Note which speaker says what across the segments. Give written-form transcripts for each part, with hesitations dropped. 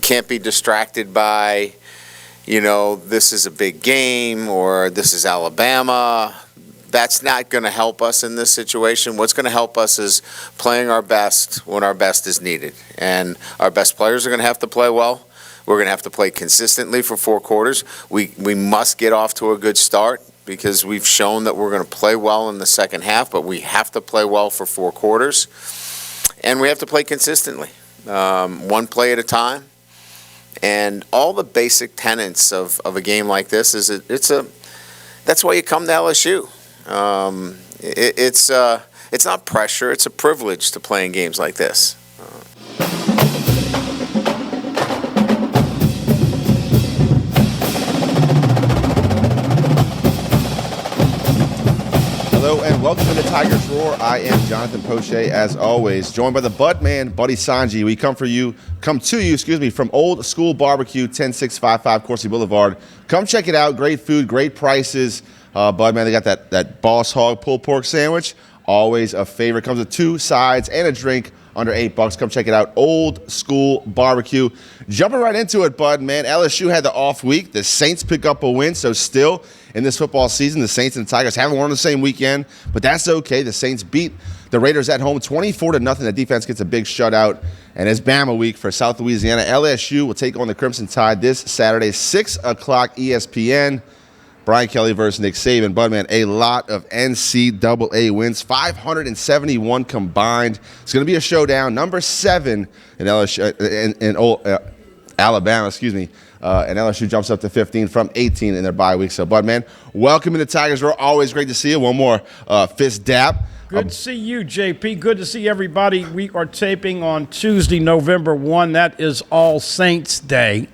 Speaker 1: can't be distracted by, this is a big game or this is Alabama. That's not going to help us in this situation. What's going to help us is playing our best when our best is needed. And our best players are going to have to play well. We're going to have to play consistently for 4 quarters. We must get off to a good start because we've shown that we're going to play well in the second half, but we have to play well for 4 quarters. And we have to play consistently, one play at a time. And all the basic tenets of a game like this is that's why you come to LSU. It's not pressure, it's a privilege to play in games like this.
Speaker 2: Hello and welcome to the Tigers Roar. I am Jonathan Poche, as always, joined by the Bud Man, Buddy Songy. We come to you, from Old School Barbecue, 10655 Coursey Boulevard. Come check it out. Great food, great prices. Bud Man, they got that Boss Hog pulled pork sandwich. Always a favorite. Comes with 2 sides and a drink under $8. Come check it out. Old School Barbecue. Jumping right into it, Bud, man. LSU had the off week. The Saints pick up a win. So still in this football season, the Saints and the Tigers haven't won on the same weekend, but that's okay. The Saints beat the Raiders at home 24-0. The defense gets a big shutout. And it's Bama week for South Louisiana. LSU will take on the Crimson Tide this Saturday, 6 o'clock ESPN. Brian Kelly versus Nick Saban. Budman, a lot of NCAA wins, 571 combined. It's going to be a showdown. Number 7 in Alabama, and LSU jumps up to 15 from 18 in their bye week. So, Budman, welcome to the Tigers. We're always great to see you. One more fist dap.
Speaker 3: Good to see you, JP. Good to see everybody. We are taping on Tuesday, November 1. That is All Saints Day.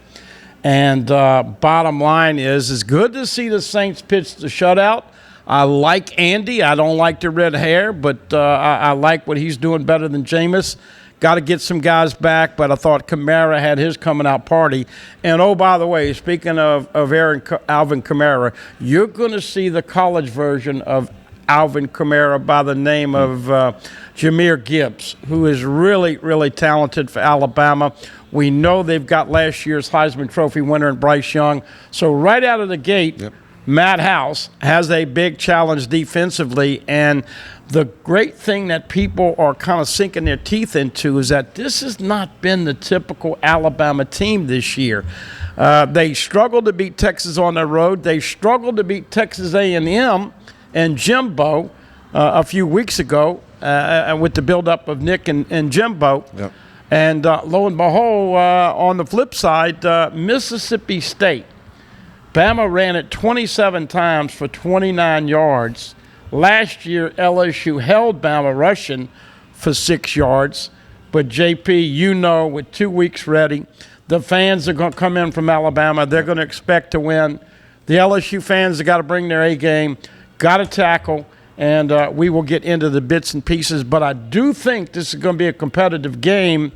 Speaker 3: And bottom line is, it's good to see the Saints pitch the shutout. I like Andy. I don't like the red hair, but I like what he's doing better than Jameis. Got to get some guys back, but I thought Kamara had his coming out party. And, oh, by the way, speaking of Alvin Kamara, you're going to see the college version of Alvin Kamara by the name of Jahmyr Gibbs, who is really, really talented for Alabama. We know they've got last year's Heisman Trophy winner in Bryce Young. So right out of the gate, Matt House has a big challenge defensively. And the great thing that people are kind of sinking their teeth into is that this has not been the typical Alabama team this year. They struggled to beat Texas on the road. They struggled to beat Texas A&M and Jimbo a few weeks ago with the buildup of Nick and Jimbo. Yep. And lo and behold, on the flip side, Mississippi State. Bama ran it 27 times for 29 yards. Last year, LSU held Bama rushing for 6 yards. But, JP, with 2 weeks ready, the fans are going to come in from Alabama. They're going to expect to win. The LSU fans have got to bring their A game, got to tackle. And we will get into the bits and pieces. But I do think this is going to be a competitive game,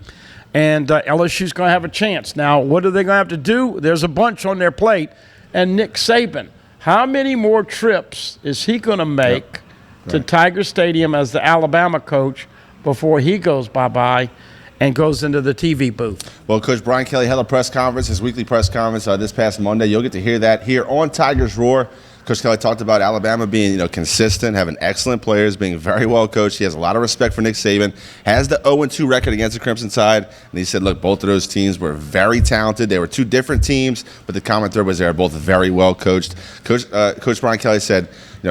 Speaker 3: and LSU's going to have a chance. Now, what are they going to have to do? There's a bunch on their plate. And Nick Saban, how many more trips is he going to make to Tiger Stadium as the Alabama coach before he goes bye-bye and goes into the TV booth?
Speaker 2: Well, Coach Brian Kelly held a press conference, his weekly press conference this past Monday. You'll get to hear that here on Tigers Roar. Coach Kelly talked about Alabama being, consistent, having excellent players, being very well coached. He has a lot of respect for Nick Saban, has the 0-2 record against the Crimson Tide. And he said, look, both of those teams were very talented. They were 2 different teams, but the common thread was they were both very well coached. Coach Brian Kelly said,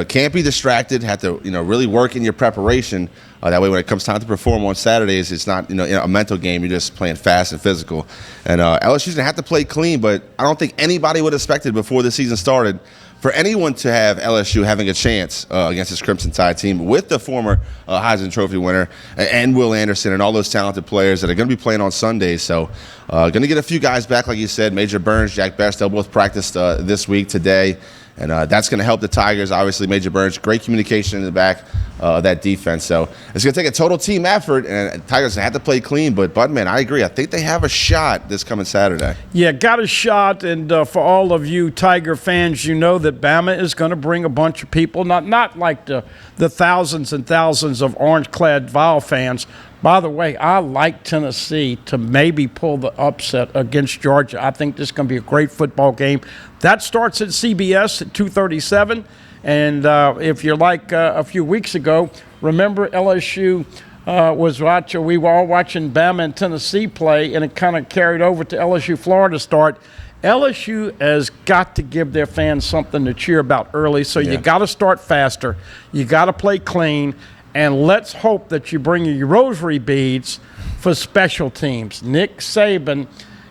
Speaker 2: can't be distracted, have to, really work in your preparation. That way when it comes time to perform on Saturdays, it's not, a mental game. You're just playing fast and physical. And LSU's going to have to play clean, but I don't think anybody would have expected before the season started for anyone to have LSU having a chance against this Crimson Tide team with the former Heisman Trophy winner and Will Anderson and all those talented players that are going to be playing on Sundays. So going to get a few guys back, like you said. Major Burns, Jack Best, they'll both practiced this week, today. And that's going to help the Tigers. Obviously, Major Burns, great communication in the back of that defense. So it's going to take a total team effort, and Tigers have to play clean. But, Budman, I agree. I think they have a shot this coming Saturday.
Speaker 3: Yeah, got a shot. And for all of you Tiger fans, you know that Bama is going to bring a bunch of people, not like the thousands and thousands of orange-clad Vol fans, By the way, I like Tennessee to maybe pull the upset against Georgia. I think this is going to be a great football game. That starts at CBS at 2:37. And if you're like a few weeks ago, remember LSU we were all watching Bama and Tennessee play, and it kind of carried over to LSU Florida start. LSU has got to give their fans something to cheer about early, so you got to start faster. You got to play clean, and let's hope that you bring your rosary beads for special teams. Nick Saban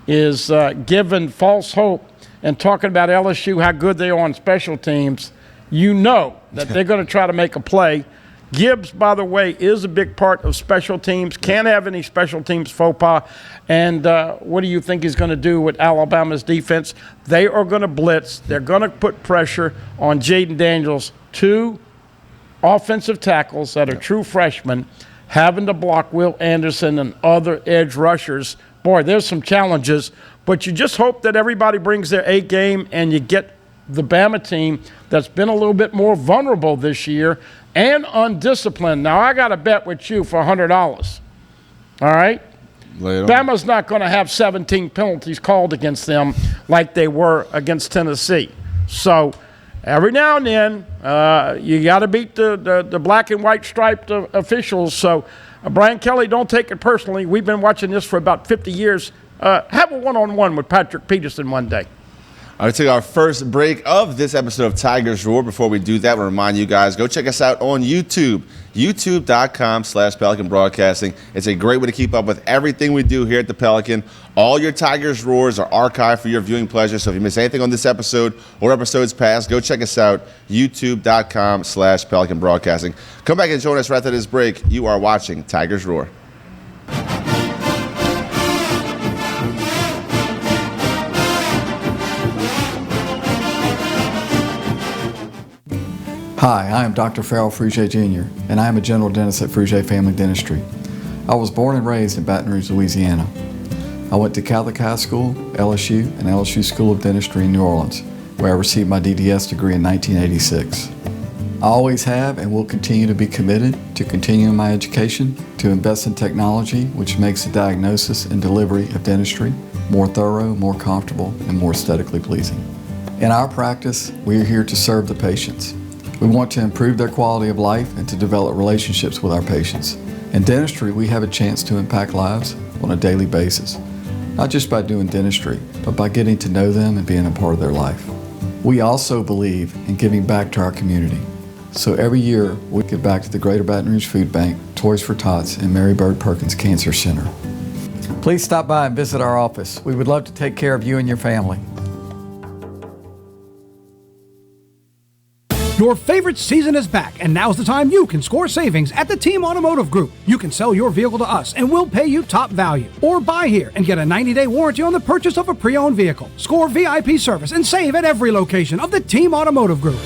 Speaker 3: is giving false hope and talking about LSU, how good they are on special teams. You know that they're going to try to make a play. Gibbs, by the way, is a big part of special teams. Can't have any special teams faux pas. And what do you think he's going to do with Alabama's defense? They are going to blitz. They're going to put pressure on Jaden Daniels, 2 offensive tackles that are true freshmen, having to block Will Anderson and other edge rushers. Boy, there's some challenges. But you just hope that everybody brings their A game and you get the Bama team that's been a little bit more vulnerable this year and undisciplined. Now, I got a bet with you for $100. All right? Bama's not going to have 17 penalties called against them like they were against Tennessee. So every now and then, you got to beat the black and white striped officials. So, Brian Kelly, don't take it personally. We've been watching this for about 50 years. Have a one-on-one with Patrick Peterson one day.
Speaker 2: All right, take our first break of this episode of Tigers Roar. Before we do that, we'll remind you guys, go check us out on YouTube, youtube.com/Pelican Broadcasting. It's a great way to keep up with everything we do here at the Pelican. All your Tigers Roars are archived for your viewing pleasure. So if you miss anything on this episode or episodes past, go check us out, youtube.com/Pelican Broadcasting. Come back and join us right after this break. You are watching Tigers Roar.
Speaker 4: Hi, I am Dr. Farrell Frugier Jr., and I am a general dentist at Frugier Family Dentistry. I was born and raised in Baton Rouge, Louisiana. I went to Catholic High School, LSU, and LSU School of Dentistry in New Orleans, where I received my DDS degree in 1986. I always have and will continue to be committed to continuing my education, to invest in technology which makes the diagnosis and delivery of dentistry more thorough, more comfortable, and more aesthetically pleasing. In our practice, we are here to serve the patients. We want to improve their quality of life and to develop relationships with our patients. In dentistry, we have a chance to impact lives on a daily basis, not just by doing dentistry, but by getting to know them and being a part of their life. We also believe in giving back to our community. So every year, we give back to the Greater Baton Rouge Food Bank, Toys for Tots, and Mary Bird Perkins Cancer Center. Please stop by and visit our office. We would love to take care of you and your family.
Speaker 5: Your favorite season is back, and now's the time you can score savings at the Team Automotive Group. You can sell your vehicle to us, and we'll pay you top value. Or buy here and get a 90-day warranty on the purchase of a pre-owned vehicle. Score VIP service and save at every location of the Team Automotive Group.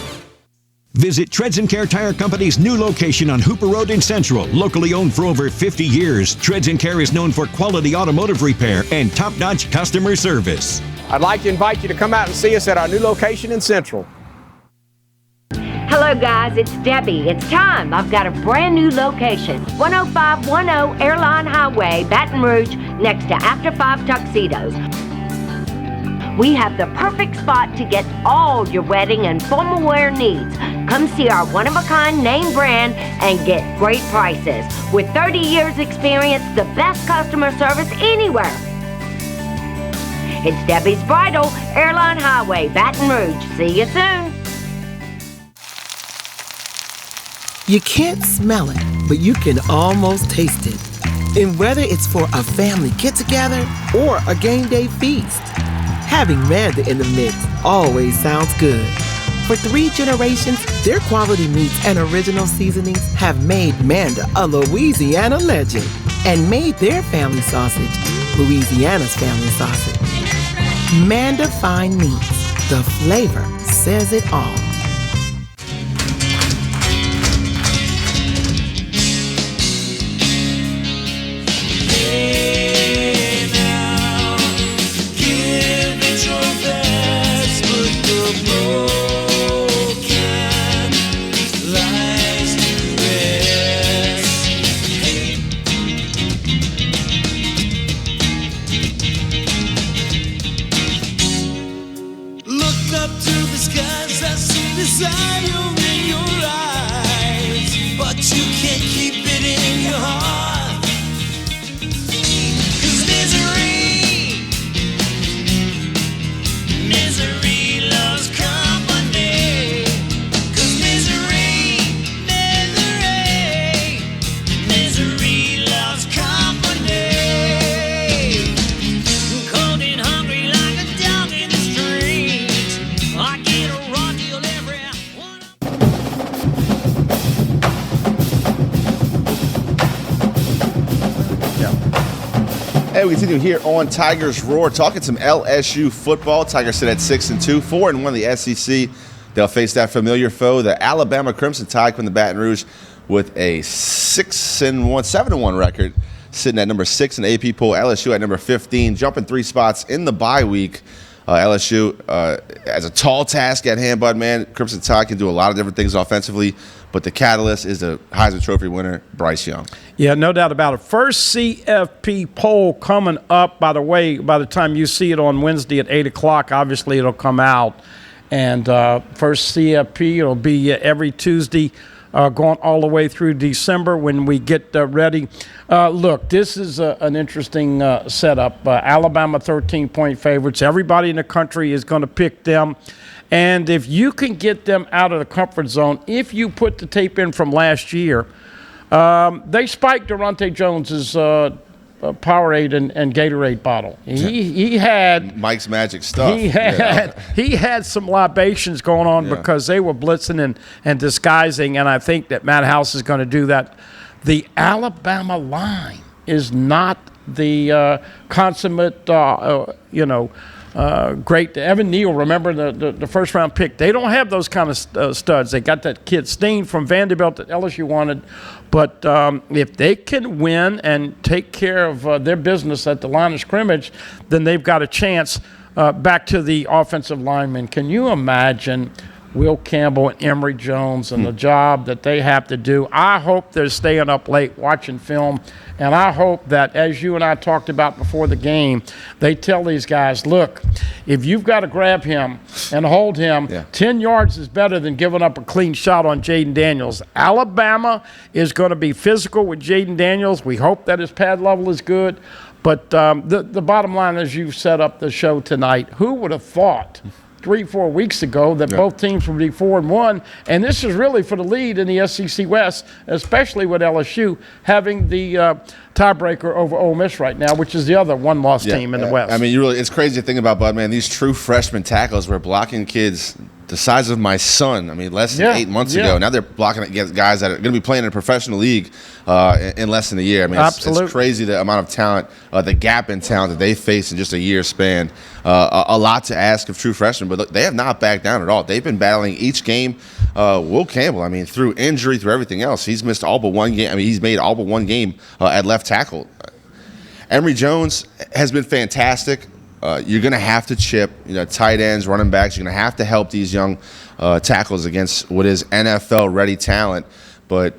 Speaker 6: Visit Treads & Care Tire Company's new location on Hooper Road in Central. Locally owned for over 50 years, Treads & Care is known for quality automotive repair and top-notch customer service.
Speaker 7: I'd like to invite you to come out and see us at our new location in Central.
Speaker 8: Hello guys, it's Debbie. It's time. I've got a brand new location. 10510 Airline Highway, Baton Rouge, next to After 5 Tuxedos. We have the perfect spot to get all your wedding and formal wear needs. Come see our one-of-a-kind name brand and get great prices. With 30 years experience, the best customer service anywhere. It's Debbie's Bridal, Airline Highway, Baton Rouge. See you soon.
Speaker 9: You can't smell it, but you can almost taste it. And whether it's for a family get-together or a game day feast, having Manda in the mix always sounds good. For 3 generations, their quality meats and original seasonings have made Manda a Louisiana legend and made their family sausage Louisiana's family sausage. Manda Fine Meats, the flavor says it all.
Speaker 2: Hey, we continue here on Tigers Roar, talking some LSU football. Tigers sit at 6-2, 4-1 in the SEC. They'll face that familiar foe, the Alabama Crimson Tide from the Baton Rouge, with a 7-1 record, sitting at number 6 in the AP poll. LSU at number 15, jumping 3 spots in the bye week. LSU has a tall task at hand, Bud, man. Crimson Tide can do a lot of different things offensively, but the catalyst is the Heisman Trophy winner, Bryce Young.
Speaker 3: Yeah, no doubt about it. First CFP poll coming up, by the way, by the time you see it on Wednesday at 8 o'clock, obviously it'll come out. And first CFP, it'll be every Tuesday going all the way through December when we get ready. Look, this is an interesting setup. Alabama 13-point favorites. Everybody in the country is going to pick them. And if you can get them out of the comfort zone, if you put the tape in from last year, they spiked Durante Jones's Powerade and Gatorade bottle. He had
Speaker 2: Mike's Magic stuff.
Speaker 3: He had some libations going on because they were blitzing and disguising, and I think that Matt House is going to do that. The Alabama line is not the consummate, great. Evan Neal, remember the first round pick. They don't have those kind of studs. They got that kid Steen from Vanderbilt that LSU wanted. But if they can win and take care of their business at the line of scrimmage, then they've got a chance. Back to the offensive linemen. Can you imagine Will Campbell and Emory Jones and the job that they have to do? I hope they're staying up late watching film, and I hope that, as you and I talked about before the game, they tell these guys, look, if you've got to grab him and hold him, 10 yards is better than giving up a clean shot on Jaden Daniels. Alabama is going to be physical with Jaden Daniels. We hope that his pad level is good. But the bottom line, as you set up the show tonight, who would have thought 3-4 weeks ago that both teams would be 4-1, and this is really for the lead in the SEC West, especially with LSU having the tiebreaker over Ole Miss right now, which is the other one-loss team in the West.
Speaker 2: I mean, it's crazy to think about, Bud, man. These true freshman tackles were blocking kids the size of my son. I mean, less than 8 months ago. Now they're blocking against guys that are going to be playing in a professional league in less than a year. I mean, it's crazy the amount of talent, the gap in talent that they face in just a year span. A lot to ask of true freshmen, but look, they have not backed down at all. They've been battling each game. Will Campbell, I mean, through injury, through everything else, he's missed all but one game. I mean, he's made all but one game at left tackle. Emory Jones has been fantastic. You're going to have to chip, tight ends, running backs. You're going to have to help these young tackles against what is NFL-ready talent. But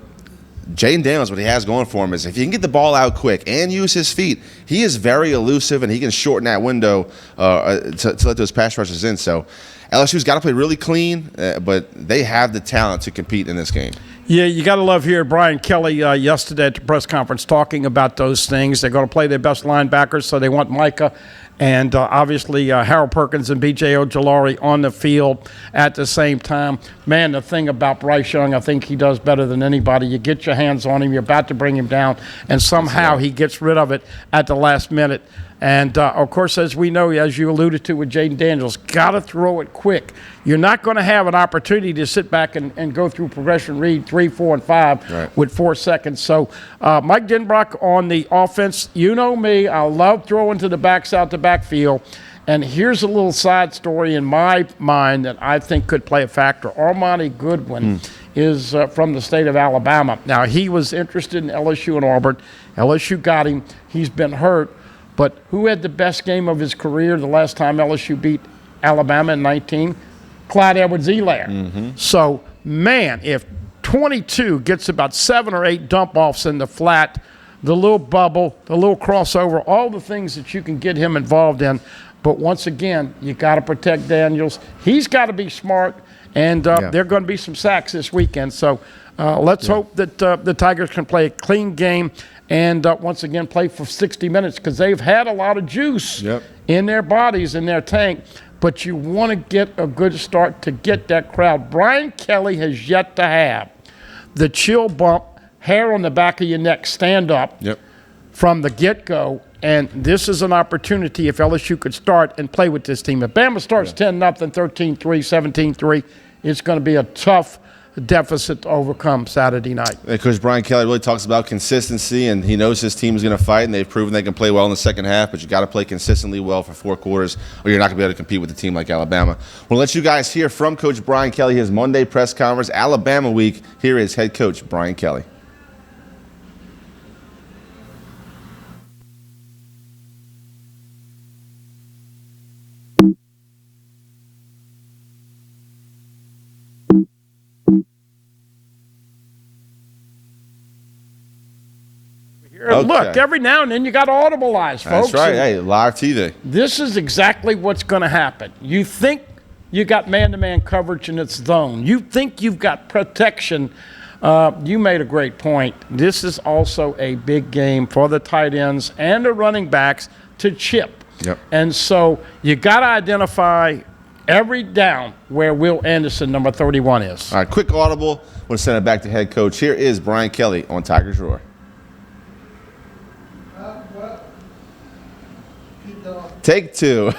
Speaker 2: Jaden Daniels, what he has going for him is if he can get the ball out quick and use his feet, he is very elusive, and he can shorten that window to let those pass rushers in. So LSU's got to play really clean, but they have the talent to compete in this game.
Speaker 3: Yeah, you got to love hearing Brian Kelly yesterday at the press conference talking about those things. They're going to play their best linebackers, so they want Micah and obviously Harold Perkins and B.J. Ojolari on the field at the same time. Man, the thing about Bryce Young, I think he does better than anybody. You get your hands on him, you're about to bring him down, and somehow he gets rid of it at the last minute. And, of course, as we know, as you alluded to with Jaden Daniels, got to throw it quick. You're not going to have an opportunity to sit back and go through progression read 3, 4, and 5 with 4 seconds. So Mike Denbrock on the offense, you know me, I love throwing to the backs out the backfield. And here's a little side story in my mind that I think could play a factor. Armani Goodwin is from the state of Alabama. Now, he was interested in LSU and Auburn. LSU got him. He's been hurt. But who had the best game of his career the last time LSU beat Alabama in 19? Clyde Edwards-Helaire. So, man, if 22 gets about 7 or 8 dump-offs in the flat, the little bubble, the little crossover, all the things that you can get him involved in. But once again, you got to protect Daniels. He's got to be smart, and there are going to be some sacks this weekend. So let's hope that the Tigers can play a clean game and once again play for 60 minutes because they've had a lot of juice in their bodies, in their tank. But you want to get a good start to get that crowd. Brian Kelly has yet to have the chill bump, hair on the back of your neck, stand up from the get-go. And this is an opportunity if LSU could start and play with this team. If Bama starts 10-0, 13-3, 17-3, it's going to be a tough deficit to overcome Saturday night.
Speaker 2: And Coach Brian Kelly really talks about consistency, and he knows his team is going to fight, and they've proven they can play well in the second half, but you got to play consistently well for 4 quarters, or you're not going to be able to compete with a team like Alabama. We'll let you guys hear from Coach Brian Kelly, his Monday press conference, Alabama week. Here is head coach Brian Kelly.
Speaker 3: Okay. Look, every now and then you got to audibilize, folks.
Speaker 2: That's right. Hey, live TV.
Speaker 3: This is exactly what's going to happen. You think you got man-to-man coverage in its zone. You think you've got protection. You made a great point. This is also a big game for the tight ends and the running backs to chip.
Speaker 2: Yep.
Speaker 3: And so you got to identify every down where Will Anderson, number 31, is.
Speaker 2: All right, quick audible. We'll send it back to head coach. Here is Brian Kelly on Tigers Roar. Take 2.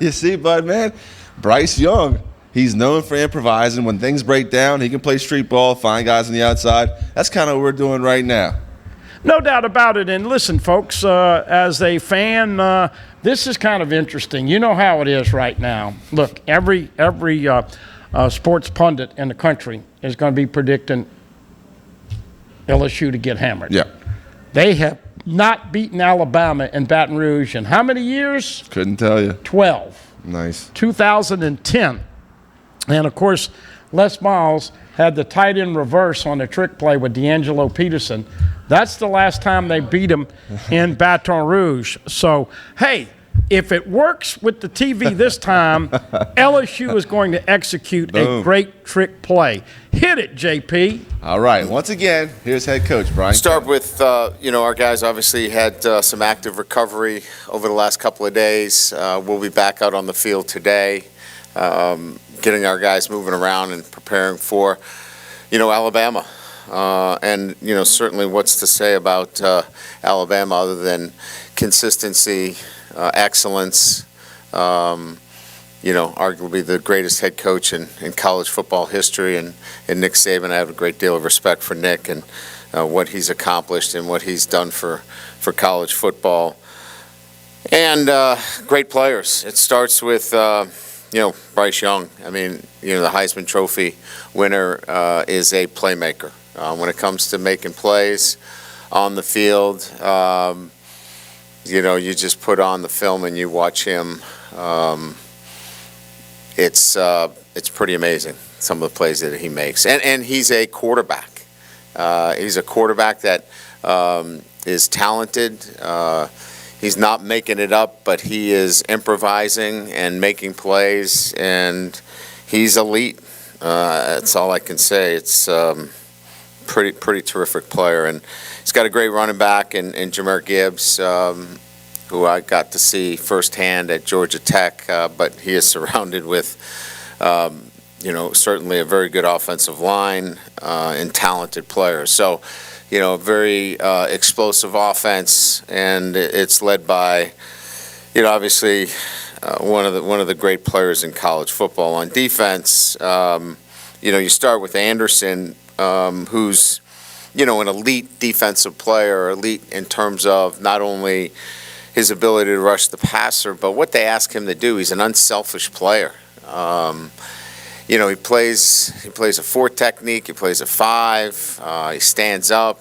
Speaker 2: You see, Bud, man? Bryce Young, he's known for improvising. When things break down, he can play street ball, find guys on the outside. That's kind of what we're doing right now.
Speaker 3: No doubt about it. And listen, folks, as a fan, this is kind of interesting. You know how it is right now. Look, every sports pundit in the country is going to be predicting LSU to get hammered.
Speaker 2: Yeah.
Speaker 3: They have not beaten Alabama in Baton Rouge in how many years?
Speaker 2: Couldn't tell you.
Speaker 3: 12.
Speaker 2: Nice.
Speaker 3: 2010. And, of course, Les Miles had the tight end reverse on the trick play with D'Angelo Peterson. That's the last time they beat him in Baton Rouge. So, hey, if it works with the TV this time, LSU is going to execute a great trick play. Hit it, JP.
Speaker 2: All right. Once again, here's head coach Brian.
Speaker 1: Start with, our guys obviously had some active recovery over the last couple of days. We'll be back out on the field today, getting our guys moving around and preparing for, Alabama. And certainly what's to say about Alabama other than consistency, excellence, arguably the greatest head coach in college football history, and Nick Saban. I have a great deal of respect for Nick and what he's accomplished and what he's done for college football. And great players. It starts with, Bryce Young. I mean, the Heisman Trophy winner is a playmaker. When it comes to making plays on the field, you just put on the film and you watch him. It's pretty amazing, some of the plays that he makes. And he's a quarterback. He's a quarterback that is talented. He's not making it up, but he is improvising and making plays, and he's elite. That's all I can say. It's pretty terrific player, and he's got a great running back in Jahmyr Gibbs, who I got to see firsthand at Georgia Tech, but he is surrounded with, certainly a very good offensive line and talented players. So, very explosive offense, and it's led by, obviously one of the great players in college football. On defense, you start with Anderson, who's, an elite defensive player, elite in terms of not only his ability to rush the passer, but what they ask him to do. He's an unselfish player. He plays a 4 technique. He plays a 5. He stands up.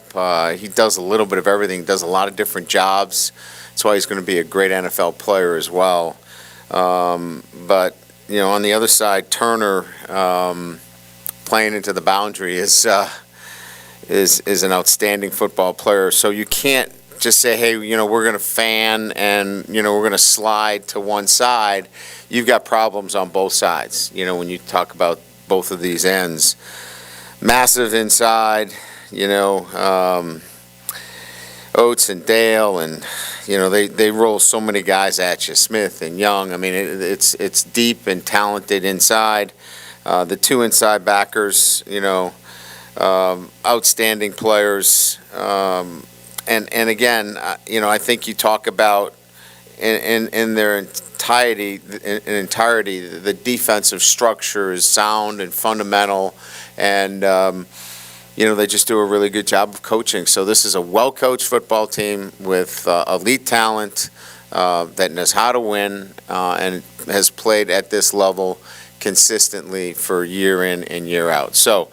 Speaker 1: He does a little bit of everything. Does a lot of different jobs. That's why he's going to be a great NFL player as well. But on the other side, Turner playing into the boundary is an outstanding football player. So you can't just say, hey, we're going to fan and, we're going to slide to one side. You've got problems on both sides, when you talk about both of these ends. Massive inside, Oates and Dale, and, they roll so many guys at you, Smith and Young. I mean, it's deep and talented inside. The 2 inside backers, outstanding players. And again, I think you talk about in their entirety, the defensive structure is sound and fundamental, And, they just do a really good job of coaching. So this is a well-coached football team with elite talent that knows how to win and has played at this level consistently for year in and year out. So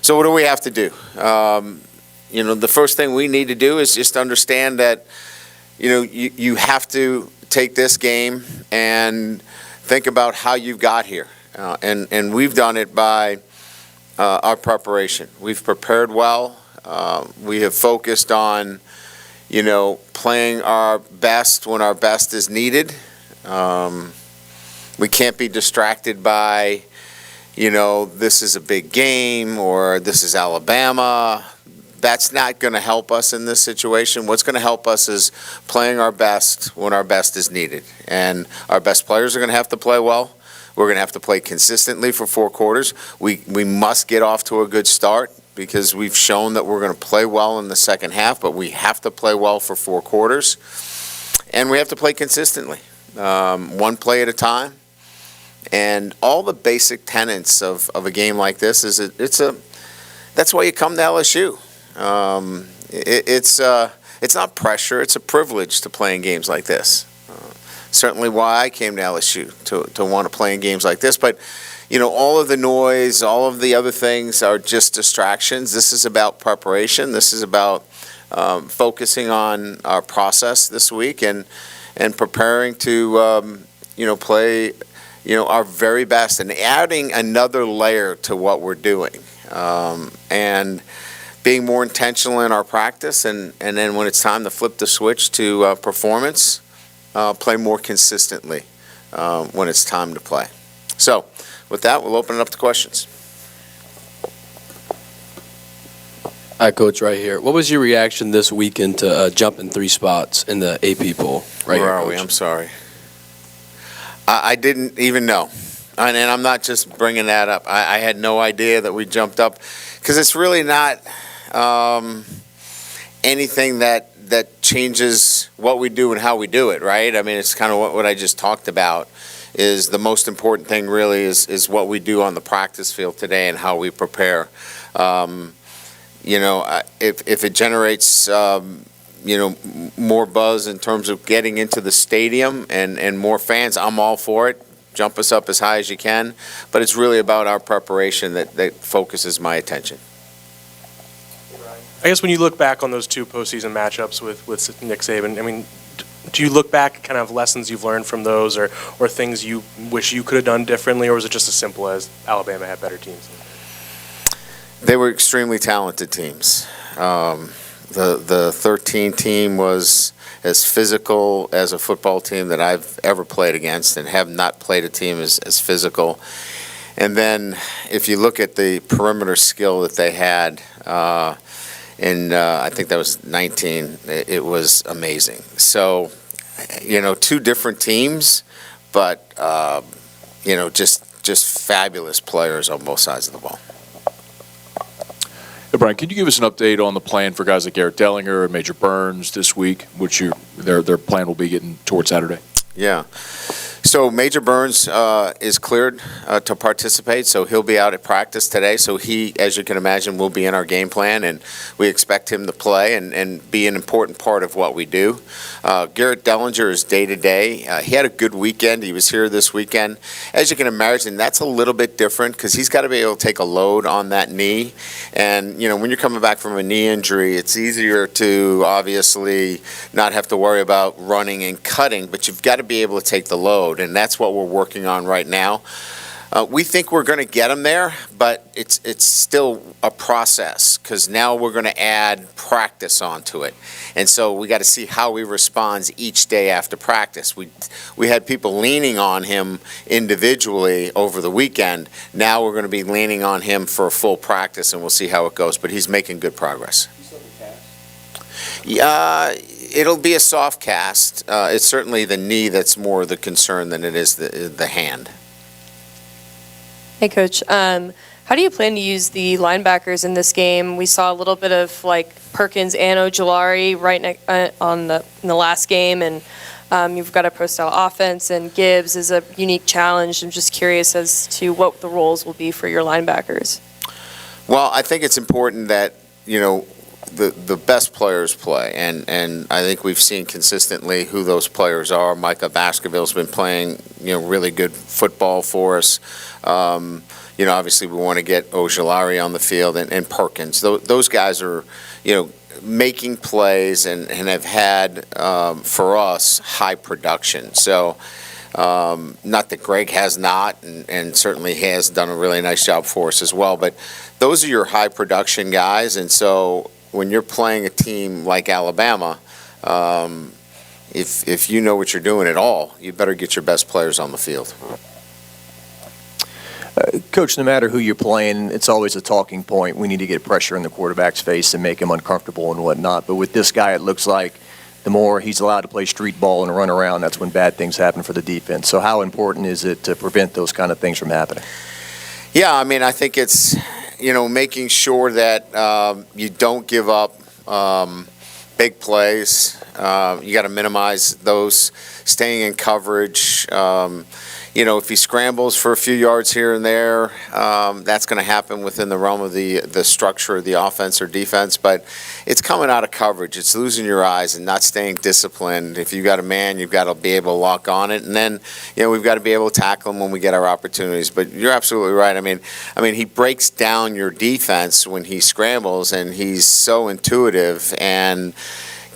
Speaker 1: what do we have to do? The first thing we need to do is just understand that, you have to take this game and think about how you got here. And we've done it by our preparation. We've prepared well. We have focused on, playing our best when our best is needed. We can't be distracted by, this is a big game or this is Alabama. That's not going to help us in this situation. What's going to help us is playing our best when our best is needed. And our best players are going to have to play well. We're going to have to play consistently for 4 quarters. We must get off to a good start because we've shown that we're going to play well in the second half, but we have to play well for 4 quarters. And we have to play consistently, one play at a time. And all the basic tenets of a game like this is that's why you come to LSU. It's not pressure, it's a privilege to play in games like this. Certainly why I came to LSU, to want to play in games like this. But, all of the noise, all of the other things are just distractions. This is about preparation. This is about focusing on our process this week and preparing to, play, our very best and adding another layer to what we're doing. And being more intentional in our practice, and then when it's time to flip the switch to performance, play more consistently when it's time to play. So, with that, we'll open it up to questions.
Speaker 10: Hi, Coach, right here. What was your reaction this weekend to jumping 3 spots in the AP poll?
Speaker 1: Where are we? I'm sorry. I didn't even know. And I'm not just bringing that up. I had no idea that we jumped up because it's really not anything that changes what we do and how we do it, right? I mean, it's kind of what I just talked about is the most important thing really is what we do on the practice field today and how we prepare. If it generates, more buzz in terms of getting into the stadium and more fans, I'm all for it. Jump us up as high as you can. But it's really about our preparation that focuses my attention.
Speaker 11: I guess when you look back on those 2 postseason matchups with Nick Saban, I mean, do you look back at kind of lessons you've learned from those or things you wish you could have done differently, or was it just as simple as Alabama had better teams?
Speaker 1: They were extremely talented teams. The 13 team was as physical as a football team that I've ever played against and have not played a team as physical. And then if you look at the perimeter skill that they had, I think that was 19. It was amazing. So, 2 different teams, but just fabulous players on both sides of the ball.
Speaker 12: Hey, Brian, can you give us an update on the plan for guys like Garrett Dellinger and Major Burns this week, which their plan will be getting toward Saturday?
Speaker 1: Yeah. So Major Burns is cleared to participate, so he'll be out at practice today. So he, as you can imagine, will be in our game plan, and we expect him to play and be an important part of what we do. Garrett Dellinger is day-to-day. He had a good weekend. He was here this weekend. As you can imagine, that's a little bit different because he's got to be able to take a load on that knee. And, when you're coming back from a knee injury, it's easier to obviously not have to worry about running and cutting, but you've got to be able to take the load. And that's what we're working on right now. We think we're going to get him there, but it's still a process because now we're going to add practice onto it. And so we got to see how he responds each day after practice. We had people leaning on him individually over the weekend. Now we're going to be leaning on him for a full practice, and we'll see how it goes. But he's making good progress. Yeah, it'll be a soft cast. It's certainly the knee that's more the concern than it is the hand.
Speaker 13: Hey, Coach. How do you plan to use the linebackers in this game? We saw a little bit of Perkins and Ojulari in the last game, and you've got a pro-style offense, and Gibbs is a unique challenge. I'm just curious as to what the roles will be for your linebackers.
Speaker 1: Well, I think it's important that, the best players play, and I think we've seen consistently who those players are. Micah Baskerville's been playing, really good football for us. Obviously we want to get Ojulari on the field and Perkins. Those guys are, making plays and have had, for us, high production. So, not that Greg has not, and certainly has done a really nice job for us as well, but those are your high production guys, and so when you're playing a team like Alabama, if you know what you're doing at all, you better get your best players on the field.
Speaker 14: Coach, no matter who you're playing, it's always a talking point. We need to get pressure in the quarterback's face and make him uncomfortable and whatnot. But with this guy, it looks like the more he's allowed to play street ball and run around, that's when bad things happen for the defense. So how important is it to prevent those kind of things from happening?
Speaker 1: Yeah, I think it's, making sure that you don't give up big plays. You got to minimize those, staying in coverage. If he scrambles for a few yards here and there, that's going to happen within the realm of the structure of the offense or defense. But it's coming out of coverage. It's losing your eyes and not staying disciplined. If you got a man, you've got to be able to lock on it. And then, we've got to be able to tackle him when we get our opportunities. But you're absolutely right. I mean, he breaks down your defense when he scrambles, and he's so intuitive and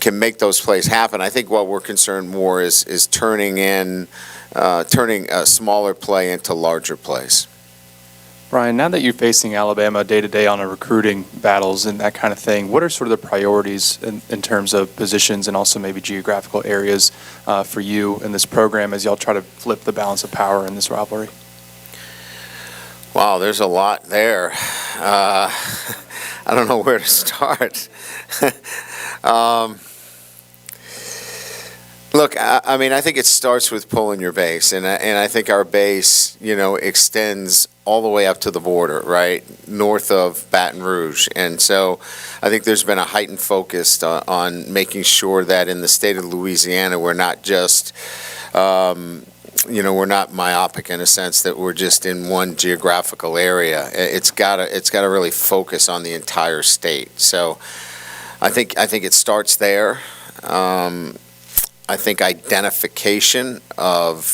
Speaker 1: can make those plays happen. I think what we're concerned more is turning a smaller play into larger plays.
Speaker 15: Brian, now that you're facing Alabama day-to-day on a recruiting battles and that kind of thing, what are sort of the priorities in terms of positions and also maybe geographical areas for you in this program as y'all try to flip the balance of power in this rivalry?
Speaker 1: Wow, there's a lot there. I don't know where to start. Look, I think it starts with pulling your base, and I think our base, extends all the way up to the border, right, north of Baton Rouge. And so I think there's been a heightened focus on making sure that in the state of Louisiana, we're not just, we're not myopic in a sense that we're just in one geographical area. It's got to really focus on the entire state. So I think it starts there. I think identification of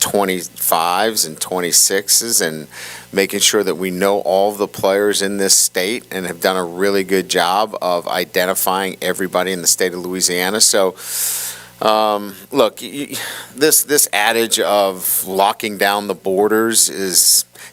Speaker 1: 25s and 26s and making sure that we know all of the players in this state and have done a really good job of identifying everybody in the state of Louisiana. So, look, this adage of locking down the borders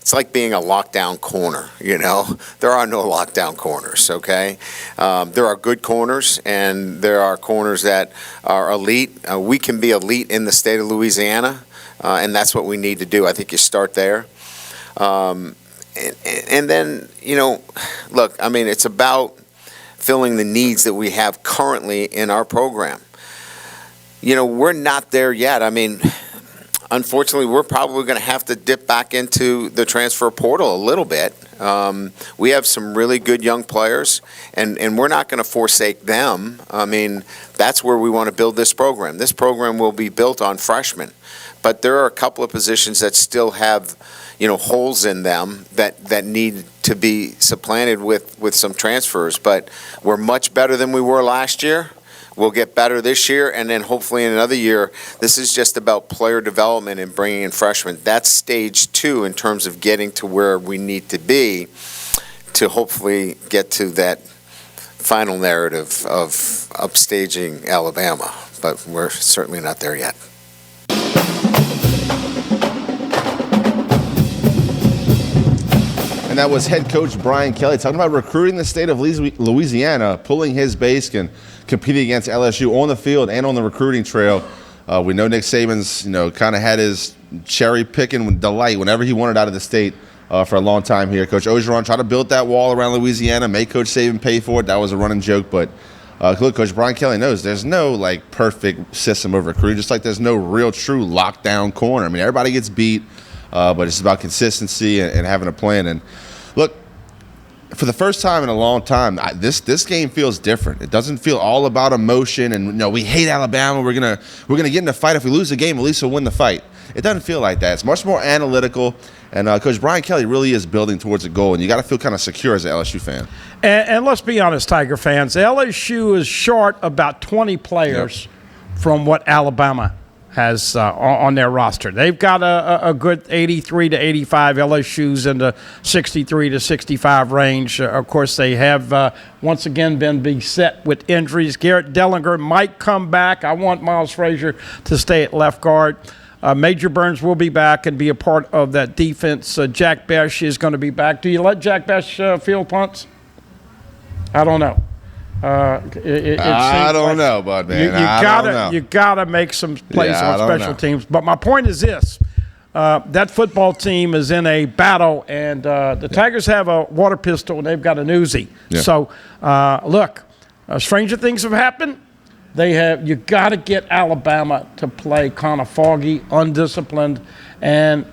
Speaker 1: it's like being a lockdown corner, There are no lockdown corners, okay? There are good corners, and there are corners that are elite. We can be elite in the state of Louisiana, and that's what we need to do. I think you start there. And then, look, it's about filling the needs that we have currently in our program. We're not there yet. Unfortunately, we're probably going to have to dip back into the transfer portal a little bit. We have some really good young players, and we're not going to forsake them. That's where we want to build this program. This program will be built on freshmen, but there are a couple of positions that still have, holes in them that need to be supplanted with some transfers. But we're much better than we were last year. We'll get better this year, and then hopefully in another year. This is just about player development and bringing in freshmen. That's stage 2 in terms of getting to where we need to be to hopefully get to that final narrative of upstaging Alabama. But we're certainly not there yet.
Speaker 2: And that was head coach Brian Kelly talking about recruiting the state of Louisiana, pulling his base and competing against LSU on the field and on the recruiting trail. We know Nick Saban's, kind of had his cherry picking delight whenever he wanted out of the state for a long time here. Coach Orgeron tried to build that wall around Louisiana, make Coach Saban pay for it. That was a running joke, but look, Coach Brian Kelly knows there's no perfect system of recruiting, just like there's no real true lockdown corner. Everybody gets beat, but it's about consistency and having a plan. And look, for the first time in a long time, this game feels different. It doesn't feel all about emotion and we hate Alabama. We're gonna get in a fight. If we lose the game, at least we'll win the fight. It doesn't feel like that. It's much more analytical. And Coach Brian Kelly really is building towards a goal, and you got to feel kind of secure as an LSU fan.
Speaker 3: And let's be honest, Tiger fans, LSU is short about 20 players from what Alabama has on their roster. They've got a good 83 to 85. LSU's in the 63 to 65 range. Of course, they have once again been beset with injuries. Garrett Dellinger might come back. I want Miles Frazier to stay at left guard. Major Burns will be back and be a part of that defense. Jack Besh is going to be back. Do you let Jack Besh field punts? I don't know.
Speaker 2: I don't know, bud, man.
Speaker 3: You gotta make some plays on special teams. But my point is this: that football team is in a battle, and the Tigers have a water pistol and they've got an Uzi.
Speaker 2: Yeah.
Speaker 3: So, look, stranger things have happened. You got to get Alabama to play kind of foggy, undisciplined, and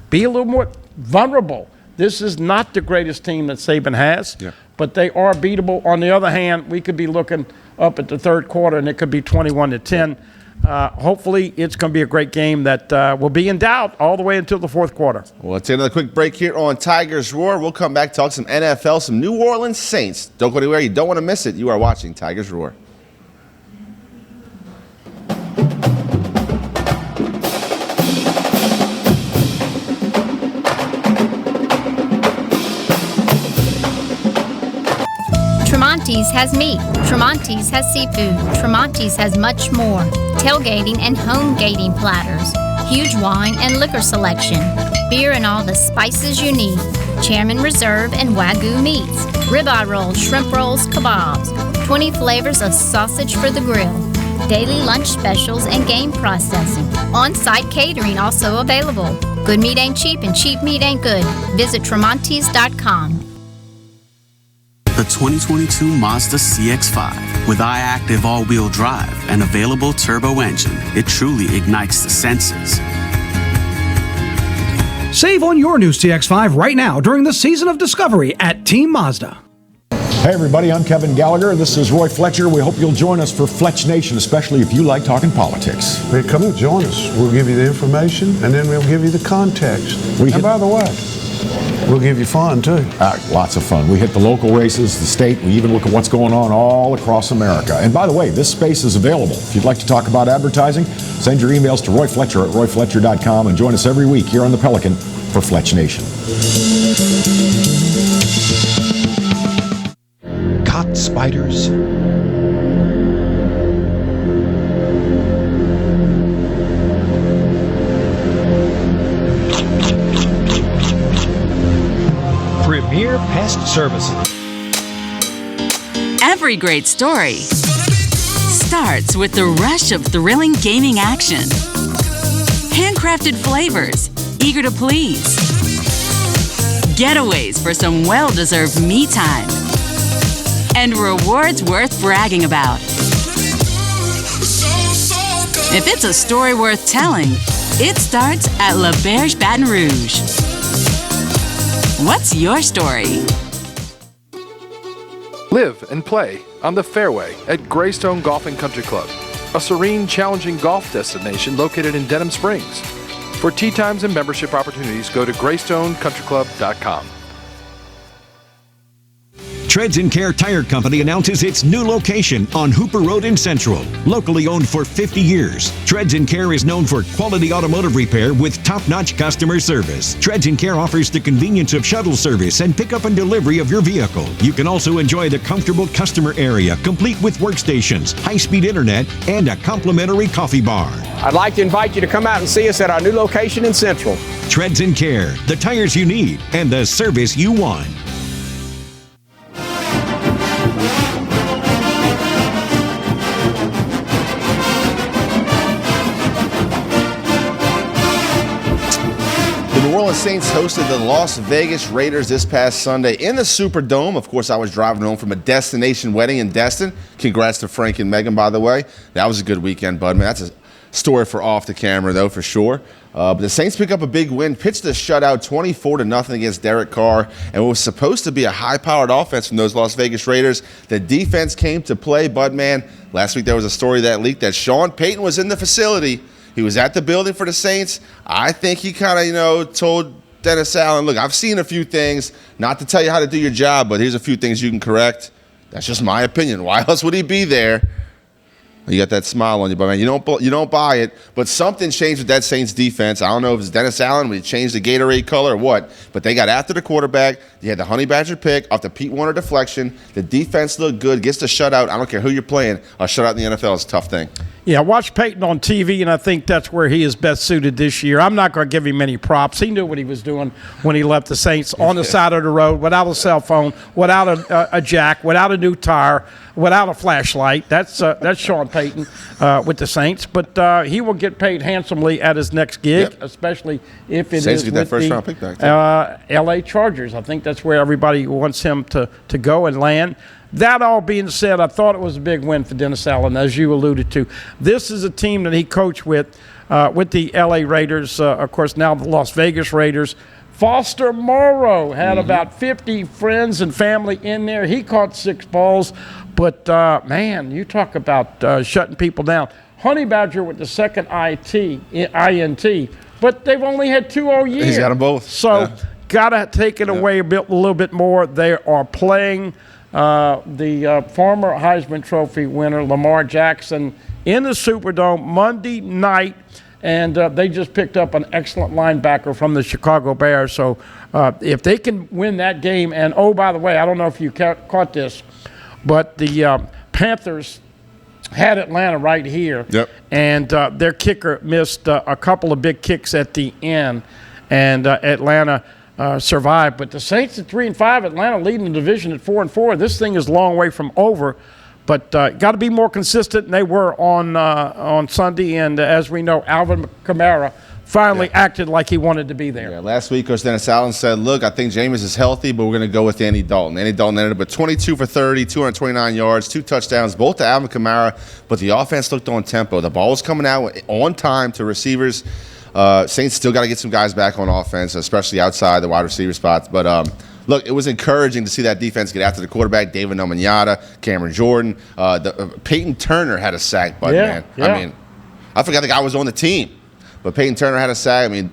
Speaker 3: be a little more vulnerable. This is not the greatest team that Saban has, but they are beatable. On the other hand, we could be looking up at the third quarter, and it could be 21-10. Hopefully, it's going to be a great game that will be in doubt all the way until the fourth quarter.
Speaker 2: Well, let's take another quick break here on Tigers Roar. We'll come back, talk some NFL, some New Orleans Saints. Don't go anywhere. You don't want to miss it. You are watching Tigers Roar.
Speaker 16: Tremonti's has meat. Tremonti's has seafood. Tremonti's has much more. Tailgating and home gating platters. Huge wine and liquor selection. Beer and all the spices you need. Chairman Reserve and Wagyu meats. Ribeye rolls, shrimp rolls, kebabs. 20 flavors of sausage for the grill. Daily lunch specials and game processing. On-site catering also available. Good meat ain't cheap and cheap meat ain't good. Visit Tremonti's.com.
Speaker 17: The 2022 Mazda CX-5 with iActive all-wheel drive and available turbo engine. It truly ignites the senses.
Speaker 5: Save on your new CX-5 right now during the season of discovery at Team Mazda.
Speaker 18: Hey everybody, I'm Kevin Gallagher. This is Roy Fletcher. We hope you'll join us for Fletch Nation, especially if you like talking politics.
Speaker 19: Hey, come and join us. We'll give you the information, and then we'll give you the context. And by the way, we'll give you fun, too.
Speaker 18: Lots of fun. We hit the local races, the state. We even look at what's going on all across America. And by the way, this space is available. If you'd like to talk about advertising, send your emails to Roy Fletcher at royfletcher.com and join us every week here on the Pelican for Fletch Nation.
Speaker 6: Caught spiders.
Speaker 20: Premier Pest Services.
Speaker 21: Every great story starts with the rush of thrilling gaming action. Handcrafted flavors, eager to please. Getaways for some well-deserved me time. And rewards worth bragging about. If it's a story worth telling, it starts at La Berge Baton Rouge. What's your story?
Speaker 22: Live and play on the fairway at Greystone Golf and Country Club, a serene, challenging golf destination located in Denham Springs. For tee times and membership opportunities, go to greystonecountryclub.com.
Speaker 6: Treads & Care Tire Company announces its new location on Hooper Road in Central. Locally owned for 50 years, Treads & Care is known for quality automotive repair with top-notch customer service. Treads & Care offers the convenience of shuttle service and pickup and delivery of your vehicle. You can also enjoy the comfortable customer area, complete with workstations, high-speed internet, and a complimentary coffee bar.
Speaker 7: I'd like to invite you to come out and see us at our new location in Central.
Speaker 6: Treads & Care, the tires you need and the service you want.
Speaker 2: New Orleans Saints hosted the Las Vegas Raiders this past Sunday in the Superdome. Of course, I was driving home from a destination wedding in Destin. Congrats to Frank and Megan, by the way. That was a good weekend, bud. Man, story for off the camera, though, for sure. But the Saints pick up a big win, pitched a shutout 24-0 against Derek Carr, and what was supposed to be a high-powered offense from those Las Vegas Raiders. The defense came to play, but, man, last week there was a story that leaked that Sean Payton was in the facility. He was at the building for the Saints. I think he kind of, told Dennis Allen, look, I've seen a few things, not to tell you how to do your job, but here's a few things you can correct. That's just my opinion. Why else would he be there? You got that smile on you, but man, you don't buy it. But something changed with that Saints defense. I don't know if it's Dennis Allen when he changed the Gatorade color or what, but they got after the quarterback. They had the Honey Badger pick off the Pete Warner deflection. The defense looked good, gets the shutout. I don't care who you're playing. A shutout in the NFL is a tough thing.
Speaker 3: Yeah, I watched Peyton on TV, and I think that's where he is best suited this year. I'm not going to give him any props. He knew what he was doing when he left the Saints on the side of the road, without a cell phone, without a jack, without a new tire, without a flashlight. That's Sean Payton with the Saints. But he will get paid handsomely at his next gig, especially if it
Speaker 2: Saints
Speaker 3: is
Speaker 2: get that
Speaker 3: with
Speaker 2: first-round pick back,
Speaker 3: L.A. Chargers. I think that's where everybody wants him to go and land. That all being said, I thought it was a big win for Dennis Allen, as you alluded to. This is a team that he coached with the L.A. Raiders, of course, now the Las Vegas Raiders. Foster Moreau had about 50 friends and family in there. He caught 6 balls. But, man, you talk about shutting people down. Honey Badger with the second INT, but they've only had 2 all year.
Speaker 2: He's got them both.
Speaker 3: So, got to take it away a little bit more. They are playing the former Heisman Trophy winner, Lamar Jackson, in the Superdome Monday night, and they just picked up an excellent linebacker from the Chicago Bears. So if they can win that game, and oh, by the way, I don't know if you caught this, but the Panthers had Atlanta right here, and their kicker missed a couple of big kicks at the end, and Atlanta survived. But the Saints at 3-5, Atlanta leading the division at 4-4. This thing is a long way from over, but got to be more consistent, and they were on Sunday. And as we know, Alvin Kamara finally acted like he wanted to be there.
Speaker 2: Yeah, last week, Coach Dennis Allen said, look, I think Jameis is healthy, but we're going to go with Andy Dalton. Andy Dalton ended up with 22 for 30, 229 yards, 2 touchdowns, both to Alvin Kamara, but the offense looked on tempo. The ball was coming out on time to receivers. Saints still got to get some guys back on offense, especially outside the wide receiver spots. But, look, it was encouraging to see that defense get after the quarterback, David Nomanyata, Cameron Jordan. Peyton Turner had a sack, man. I mean, I forgot the guy was on the team. But Peyton Turner had a sack. I mean,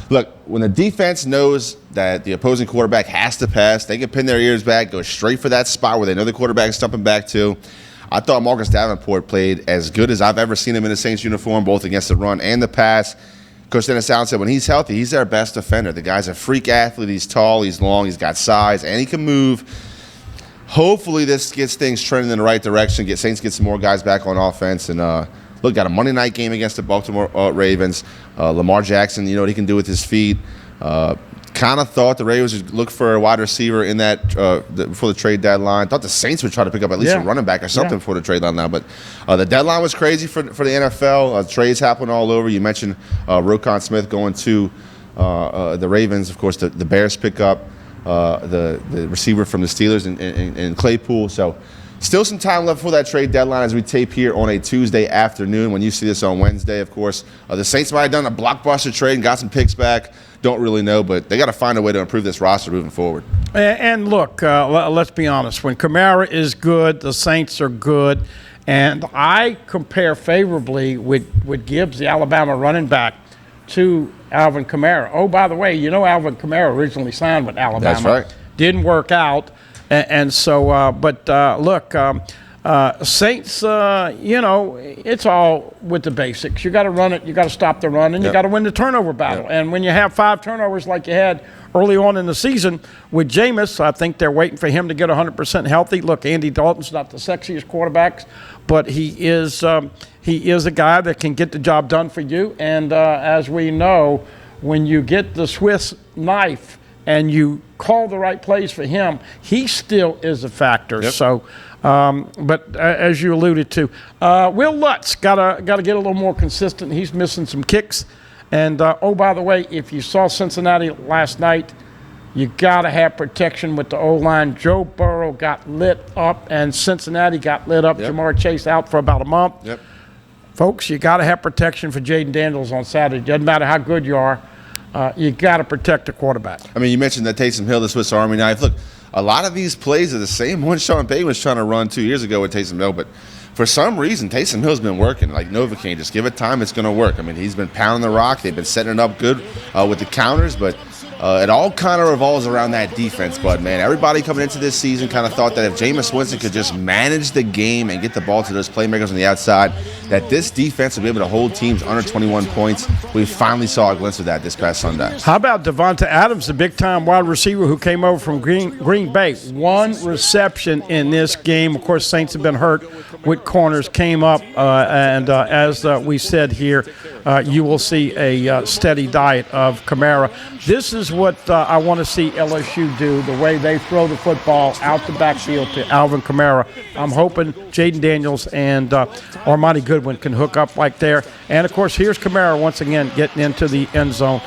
Speaker 2: look, when the defense knows that the opposing quarterback has to pass, they can pin their ears back, go straight for that spot where they know the quarterback is stumping back to. I thought Marcus Davenport played as good as I've ever seen him in a Saints uniform, both against the run and the pass. Coach Dennis Allen said when he's healthy, he's their best defender. The guy's a freak athlete. He's tall, he's long, he's got size, and he can move. Hopefully this gets things trending in the right direction, Saints get some more guys back on offense, and look, got a Monday night game against the Baltimore Ravens. Lamar Jackson, you know what he can do with his feet. Kind of thought the Ravens would look for a wide receiver in that before the trade deadline. Thought the Saints would try to pick up at least a running back or something before the trade deadline now. But the deadline was crazy for the NFL. Trades happened all over. You mentioned Roquan Smith going to the Ravens. Of course, the Bears pick up the receiver from the Steelers in Claypool. So still some time left for that trade deadline as we tape here on a Tuesday afternoon. When you see this on Wednesday, of course, the Saints might have done a blockbuster trade and got some picks back. Don't really know, but they got to find a way to improve this roster moving forward.
Speaker 3: And look, let's be honest. When Kamara is good, the Saints are good. And I compare favorably with Gibbs, the Alabama running back, to Alvin Kamara. Oh, by the way, you know Alvin Kamara originally signed with Alabama.
Speaker 2: That's right.
Speaker 3: Didn't work out. And so, look, Saints, it's all with the basics. You got to run it, you got to stop the run, and you got to win the turnover battle. And when you have 5 turnovers like you had early on in the season with Jameis, I think they're waiting for him to get 100% healthy. Look, Andy Dalton's not the sexiest quarterback, but he is a guy that can get the job done for you. And as we know, when you get the Swiss knife and you call the right plays for him, he still is a factor. So, but as you alluded to, Will Lutz gotta get a little more consistent. He's missing some kicks. And, oh, by the way, if you saw Cincinnati last night, you got to have protection with the O-line. Joe Burrow got lit up, and Cincinnati got lit up. Jamar Chase out for about a month. Folks, you got to have protection for Jaden Daniels on Saturday. Doesn't matter how good you are. You got to protect the quarterback.
Speaker 2: I mean, you mentioned that Taysom Hill, the Swiss Army knife. Look, a lot of these plays are the same one Sean Payton was trying to run 2 years ago with Taysom Hill, but for some reason, Taysom Hill's been working. Like Novocaine, just give it time, it's going to work. I mean, he's been pounding the rock. They've been setting it up good with the counters, but it all kind of revolves around that defense. But, man, everybody coming into this season kind of thought that if Jameis Winston could just manage the game and get the ball to those playmakers on the outside, that this defense would be able to hold teams under 21 points. We finally saw a glimpse of that this past Sunday.
Speaker 3: How about Devonta Adams, the big-time wide receiver who came over from Green Bay? 1 reception in this game. Of course, Saints have been hurt with corners, came up, and as we said here, you will see a steady diet of Kamara. This is what I want to see LSU do, the way they throw the football out the backfield to Alvin Kamara. I'm hoping Jaden Daniels and Armani Goodwin can hook up like there. And, of course, here's Kamara once again getting into the end zone.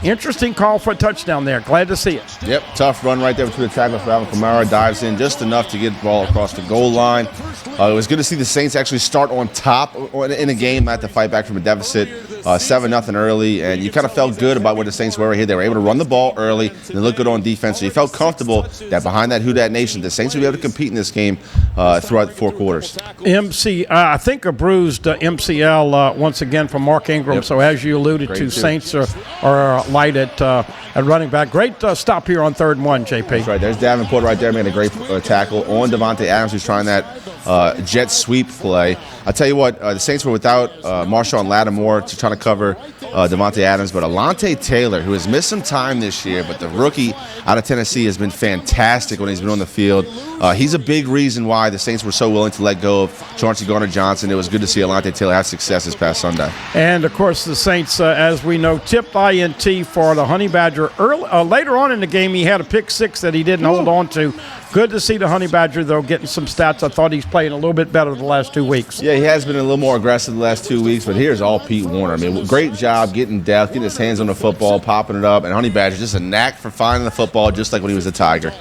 Speaker 3: Interesting call for a touchdown there. Glad to see it.
Speaker 2: Yep, tough run right there between the tackles for Alvin Kamara. Dives in just enough to get the ball across the goal line. It was good to see the Saints actually start on top in a game, not to fight back from a deficit, 7-0 early, and you kind of felt good about where the Saints were here. They were able to run the ball early and look good on defense, so you felt comfortable that behind that Who Dat Nation, the Saints would be able to compete in this game throughout the 4 quarters.
Speaker 3: I think a bruised MCL once again from Mark Ingram, so as you alluded to, Saints are light at running back. Great stop here on 3rd and 1, JP.
Speaker 2: That's right. There's Davenport right there making a great tackle on Devontae Adams, who's trying that jet sweep play. I'll tell you what, the Saints were without Marshawn Lattimore to try to cover Devontae Adams, but Alontae Taylor, who has missed some time this year, but the rookie out of Tennessee has been fantastic when he's been on the field. He's a big reason why the Saints were so willing to let go of Chauncey Gardner-Johnson. It was good to see Alontae Taylor have success this past Sunday.
Speaker 3: And, of course, the Saints, as we know, tipped INT for the Honey Badger. Later on in the game, he had a pick 6 that he didn't hold on to. Good to see the Honey Badger, though, getting some stats. I thought he's playing a little bit better the last 2 weeks.
Speaker 2: Yeah, he has been a little more aggressive the last 2 weeks, but here's all Pete Warner. I mean, great job getting depth, getting his hands on the football, popping it up, and Honey Badger just a knack for finding the football just like when he was a Tiger.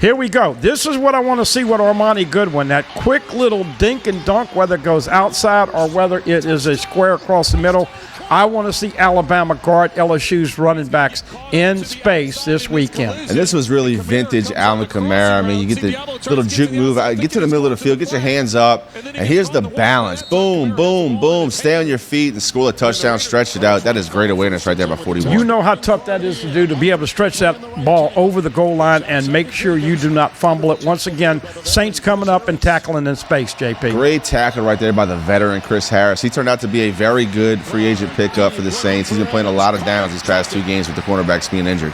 Speaker 3: Here we go. This is what I want to see with Armani Goodwin, that quick little dink and dunk, whether it goes outside or whether it is a square across the middle. I want to see Alabama guard LSU's running backs in space this weekend.
Speaker 2: And this was really vintage Alvin Kamara. I mean, you get the little juke move, get to the middle of the field, get your hands up, and here's the balance. Boom, boom, boom. Stay on your feet and score a touchdown, stretch it out. That is great awareness right there by 41.
Speaker 3: You know how tough that is to do, to be able to stretch that ball over the goal line and make sure you do not fumble it. Once again, Saints coming up and tackling in space, JP.
Speaker 2: Great tackle right there by the veteran Chris Harris. He turned out to be a very good free agent pickup for the Saints. He's been playing a lot of downs these past 2 games with the cornerbacks being injured.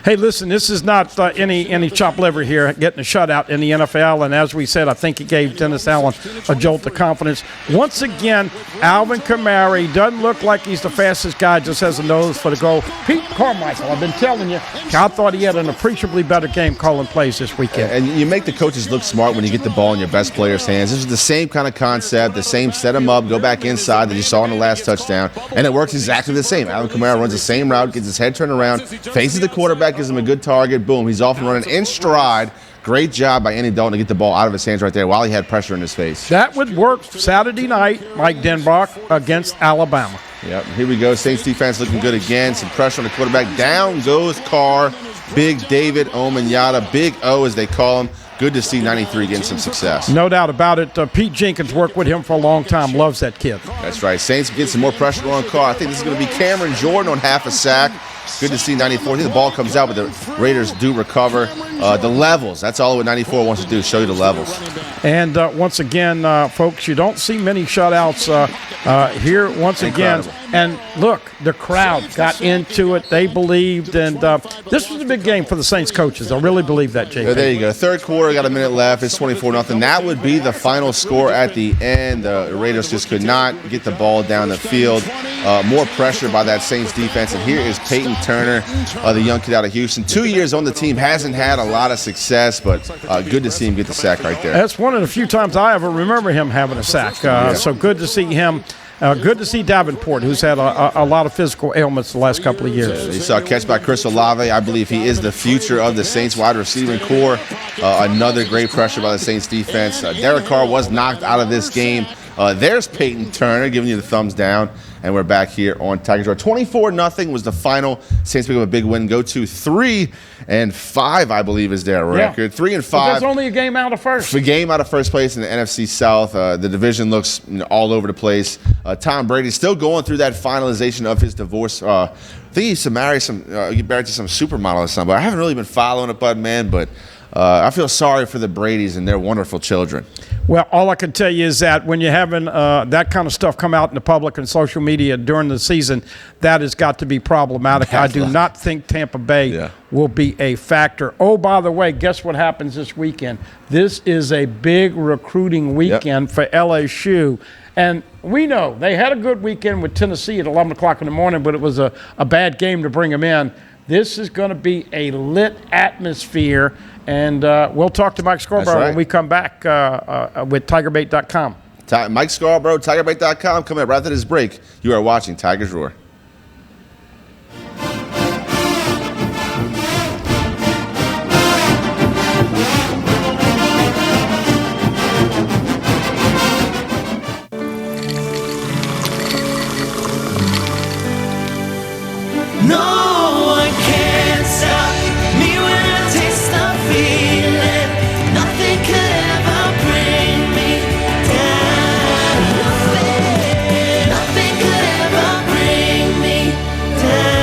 Speaker 3: Hey, listen, this is not any chopped liver here, getting a shutout in the NFL. And as we said, I think it gave Dennis Allen a jolt of confidence. Once again, Alvin Kamara, he doesn't look like he's the fastest guy, just has a nose for the goal. Pete Carmichael, I've been telling you, I thought he had an appreciably better game calling plays this weekend.
Speaker 2: And you make the coaches look smart when you get the ball in your best player's hands. This is the same kind of concept, the same set them up, go back inside that you saw in the last touchdown, and it works exactly the same. Alvin Kamara runs the same route, gets his head turned around, faces the quarterback, gives him a good target, boom, he's off and running in stride. Great job by Andy Dalton to get the ball out of his hands right there while he had pressure in his face.
Speaker 3: That would work Saturday night, Mike Denbrock, against Alabama.
Speaker 2: Yep, here we go. Saints defense looking good again. Some pressure on the quarterback. Down goes Carr. Big David Omanyata. Big O, as they call him. Good to see 93 getting some success.
Speaker 3: No doubt about it. Pete Jenkins worked with him for a long time. Loves that kid.
Speaker 2: That's right. Saints get some more pressure on Carr. I think this is going to be Cameron Jordan on half a sack. Good to see 94. I think the ball comes out, but the Raiders do recover. The levels, that's all what 94 wants to do, show you the levels.
Speaker 3: And once again, folks, you don't see many shutouts here once again. And look, the crowd got into it. They believed. And this was a big game for the Saints coaches. I really believe that, JP.
Speaker 2: There you go. 3rd quarter, got a minute left. It's 24-0. That would be the final score at the end. The Raiders just could not get the ball down the field. More pressure by that Saints defense. And here is Peyton Turner, the young kid out of Houston. 2 years on the team, hasn't had a lot of success, but good to see him get the sack right there.
Speaker 3: That's one of the few times I ever remember him having a sack. So good to see him. Good to see Davenport, who's had a lot of physical ailments the last couple of years.
Speaker 2: You saw a catch by Chris Olave. I believe he is the future of the Saints wide receiving core. Another great pressure by the Saints defense. Derek Carr was knocked out of this game There's Peyton Turner giving you the thumbs down. And we're back here on Tigers Roar. 24-0 was the final. Saints pick up a big win. Go to 3-5, I believe, is their record. 3-5.
Speaker 3: But there's only a game out of first.
Speaker 2: A game out of first place in the NFC South. The division looks all over the place. Tom Brady still going through that finalization of his divorce. I think he used to marry get married to some supermodel or something. But I haven't really been following it, man. But I feel sorry for the Bradys and their wonderful children.
Speaker 3: Well, all I can tell you is that when you're having that kind of stuff come out in the public and social media during the season, that has got to be problematic. I do not think Tampa Bay will be a factor. Oh, by the way, guess what happens this weekend? This is a big recruiting weekend for LSU. And we know they had a good weekend with Tennessee at 11 o'clock in the morning, but it was a bad game to bring them in. This is going to be a lit atmosphere. And we'll talk to Mike Scarborough when we come back with TigerBait.com.
Speaker 2: Mike Scarborough, TigerBait.com. Coming up right after this break. You are watching Tigers Roar.
Speaker 4: No one can stop me when I taste the feeling. Nothing could ever bring me down. Nothing could ever bring me down.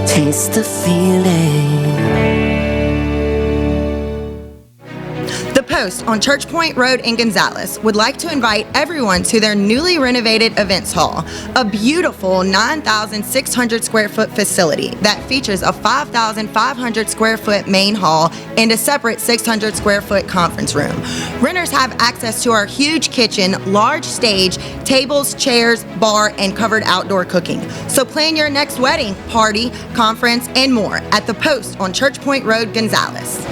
Speaker 4: Taste the feeling.
Speaker 8: The Post on Church Point Road in Gonzales would like to invite everyone to their newly renovated events hall, a beautiful 9,600 square foot facility that features a 5,500 square foot main hall and a separate 600 square foot conference room. Renters have access to our huge kitchen, large stage, tables, chairs, bar, and covered outdoor cooking. So plan your next wedding, party, conference, and more at The Post on Church Point Road, Gonzales.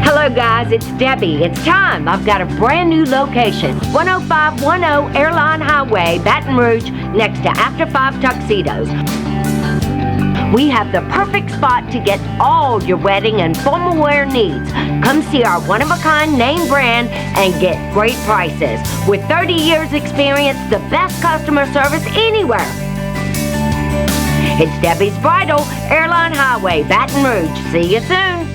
Speaker 23: Hello guys, it's Debbie. It's time. I've got a brand new location. 10510 Airline Highway, Baton Rouge, next to After 5 Tuxedos. We have the perfect spot to get all your wedding and formal wear needs. Come see our one-of-a-kind name brand and get great prices. With 30 years experience, the best customer service anywhere. It's Debbie's Bridal, Airline Highway, Baton Rouge. See you soon.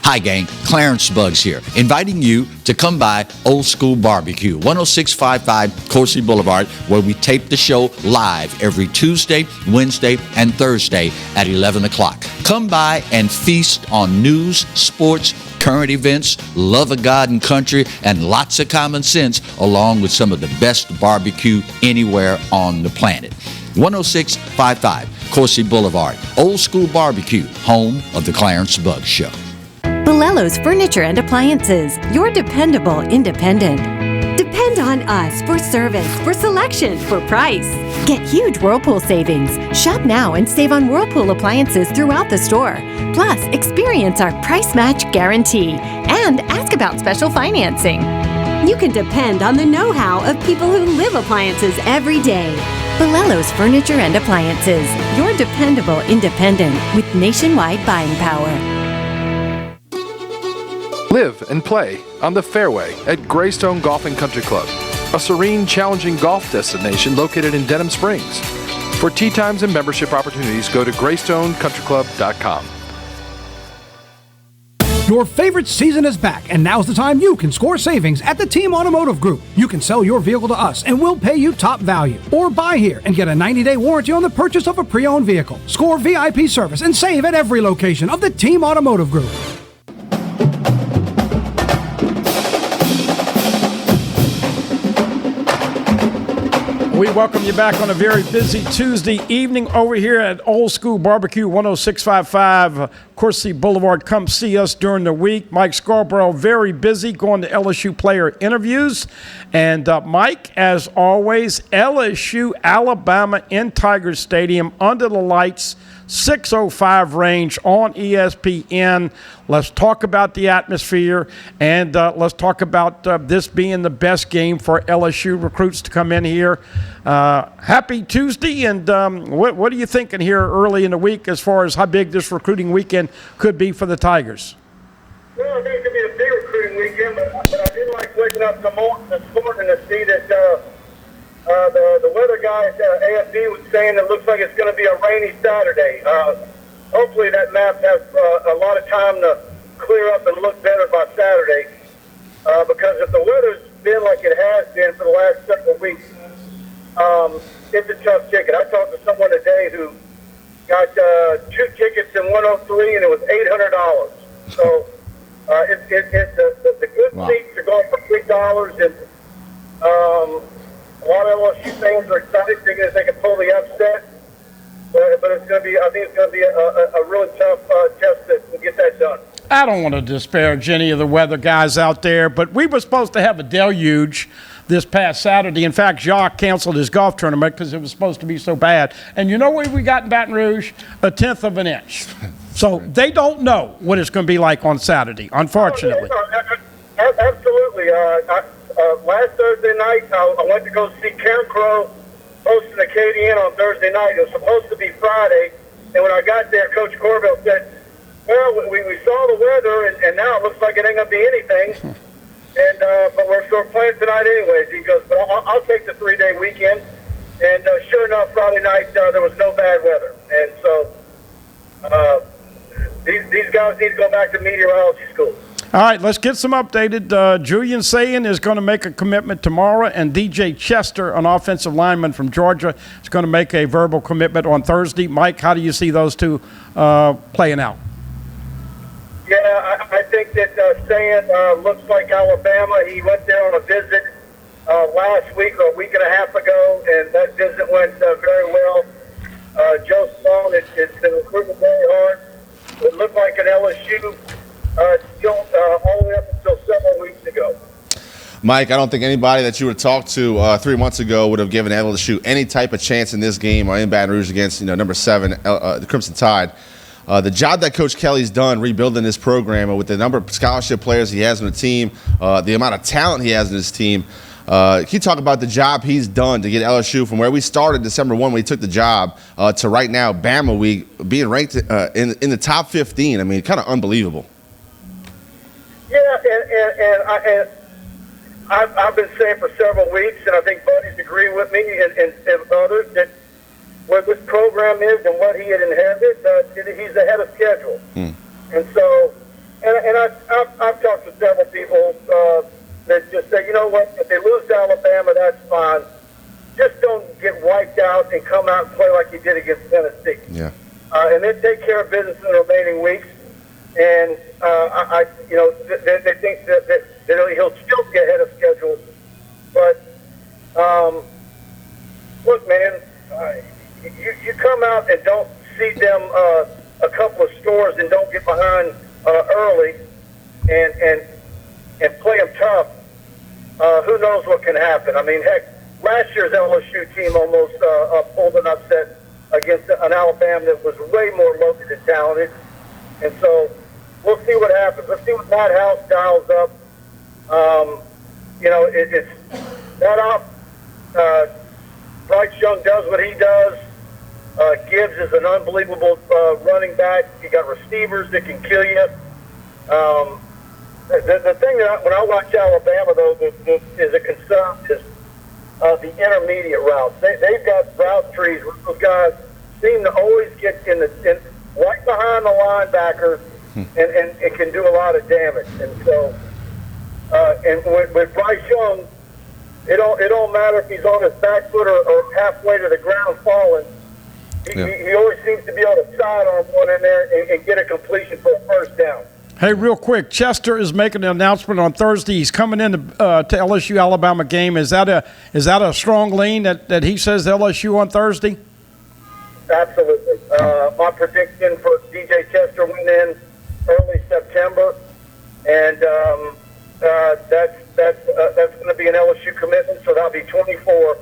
Speaker 24: Hi gang, Clarence Buggs here, inviting you to come by Old School Barbecue, 10655 Coursey Boulevard, where we tape the show live every Tuesday, Wednesday, and Thursday at 11 o'clock. Come by and feast on news, sports, current events, love of God and country, and lots of common sense, along with some of the best barbecue anywhere on the planet. 10655 Coursey Boulevard, Old School Barbecue, home of the Clarence Buggs Show.
Speaker 25: Bolello's Furniture and Appliances, your dependable independent. Depend on us for service, for selection, for price. Get huge Whirlpool savings. Shop now and save on Whirlpool appliances throughout the store. Plus, experience our price match guarantee and ask about special financing. You can depend on the know-how of people who live appliances every day. Bolello's Furniture and Appliances, your dependable independent with nationwide buying power.
Speaker 22: Live and play on the fairway at Greystone Golf and Country Club, a serene, challenging golf destination located in Denham Springs. For tee times and membership opportunities, go to GreystonecountryClub.com.
Speaker 5: Your favorite season is back, and now's the time you can score savings at the Team Automotive Group. You can sell your vehicle to us, and we'll pay you top value. Or buy here and get a 90-day warranty on the purchase of a pre-owned vehicle. Score VIP service and save at every location of the Team Automotive Group.
Speaker 3: We welcome you back on a very busy Tuesday evening over here at Old School Barbecue, 10655 Coursey Boulevard. Come see us during the week. Mike Scarborough, very busy going to LSU player interviews. And Mike, as always, LSU, Alabama in Tiger Stadium under the lights. 6:05 range on ESPN. Let's talk about the atmosphere, and let's talk about this being the best game for LSU recruits to come in here. Happy Tuesday, and what are you thinking here early in the week as far as how big this recruiting weekend could be for the Tigers?
Speaker 9: Well, I think it could be a big recruiting weekend, but I did like waking up this morning to see that the weather guy at AFD was saying it looks like it's going to be a rainy Saturday. Hopefully that map has a lot of time to clear up and look better by Saturday, because if the weather's been like it has been for the last several weeks, it's a tough ticket. I talked to someone today who got 2 tickets in 103, and it was $800. So the good seats are going for $3, and a lot of LSU fans are excited, thinking that they can pull the upset. But it's going to be, I think it's going to be a really tough test to get that done.
Speaker 3: I don't want to disparage any of the weather guys out there, but we were supposed to have a deluge this past Saturday. In fact, Jacques canceled his golf tournament because it was supposed to be so bad. And you know what we got in Baton Rouge? 1/10 of an inch. So they don't know what it's going to be like on Saturday, unfortunately.
Speaker 9: Absolutely. Last Thursday night, I went to go see Karen Crow hosting the KDN on Thursday night. It was supposed to be Friday, and when I got there, Coach Corbell said, well, we saw the weather, and now it looks like it ain't going to be anything. But we're playing tonight anyways. He goes, but I'll take the 3-day weekend. And sure enough, Friday night, there was no bad weather. And so these guys need to go back to meteorology school.
Speaker 3: All right, let's get some updated. Julian Sayin is going to make a commitment tomorrow, and DJ Chester, an offensive lineman from Georgia, is going to make a verbal commitment on Thursday. Mike, how do you see those two playing out?
Speaker 9: Yeah, I think that Sayin looks like Alabama. He went there on a visit last week or a week and a half ago, and that visit went very well. Joe Sloan has been recruiting very hard. It looked like an LSU still all the way up until several weeks ago.
Speaker 2: Mike, I don't think anybody that you would talk to 3 months ago would have given LSU any type of chance in this game or in Baton Rouge against number 7, the Crimson Tide. The job that Coach Kelly's done rebuilding this program with the number of scholarship players he has on the team, the amount of talent he has in his team. Can you talk about the job he's done to get LSU from where we started December 1 when he took the job to right now, Bama Week, being ranked in the top 15? I mean, kind of unbelievable.
Speaker 9: Yeah, and I've been saying for several weeks, and I think buddies agree with me and others, that where this program is and what he had inherited, he's ahead of schedule. And so, and I've talked to several people that just say, you know what, if they lose to Alabama, that's fine. Just don't get wiped out and come out and play like you did against Tennessee.
Speaker 2: Yeah.
Speaker 9: And then take care of business in the remaining weeks. And they think that he'll still get ahead of schedule. But look, man, you come out and don't see them a couple of scores and don't get behind early and play them tough. Who knows what can happen? I mean, heck, last year's LSU team almost pulled an upset against an Alabama that was way more loaded and talented. And so we'll see what happens. Let's see what Matt House dials up. It's that off. Bryce Young does what he does. Gibbs is an unbelievable running back. You got receivers that can kill you. The thing that when I watch Alabama, though, that is a concern is the intermediate routes. They've got route trees where those guys seem to always get in right behind the linebackers and can do a lot of damage. And so, and with Bryce Young, it don't matter if he's on his back foot or halfway to the ground falling. He always seems to be able to sidearm one in there and get a completion for a first down.
Speaker 3: Hey, real quick, Chester is making an announcement on Thursday. He's coming into to LSU Alabama game. Is that a strong lean that he says LSU on Thursday?
Speaker 9: Absolutely. My prediction for DJ Chester went in early September, and that's going to be an LSU commitment. So that'll be 24